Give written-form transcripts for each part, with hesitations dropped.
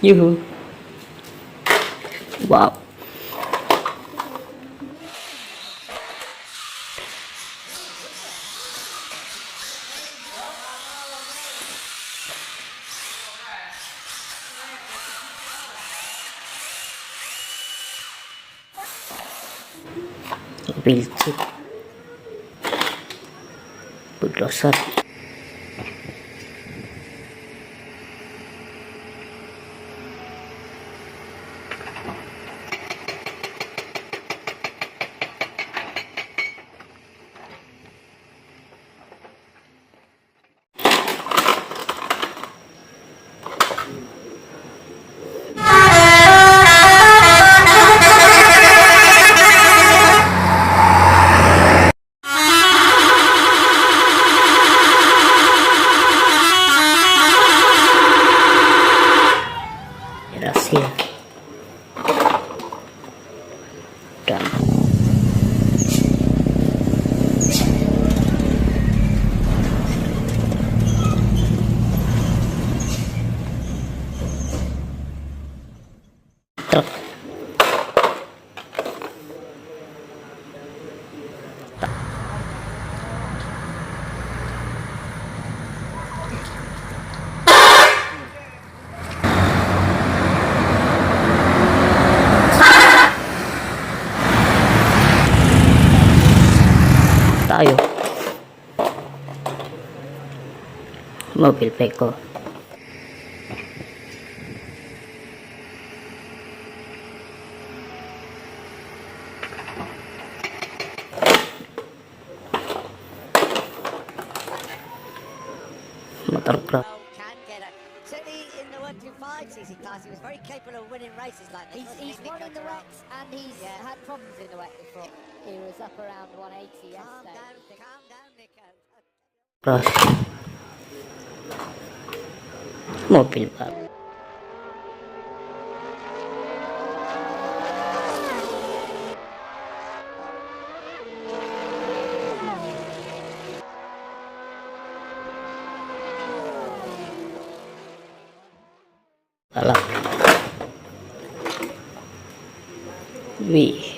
Yuhu. Wow. Mobil Truk bulldozer. Berhasil. Dan truk. Tayo. Mobil beko. Motor truk. Certainly in the 125cc class, he was very capable of winning races like this. He's won in the wets and he's had problems in the wet before. He was up around 180 yesterday. Calm down, Nico. Cross. Mobil Balap. Balap. Wih.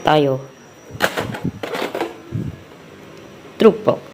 Tayo. Truk.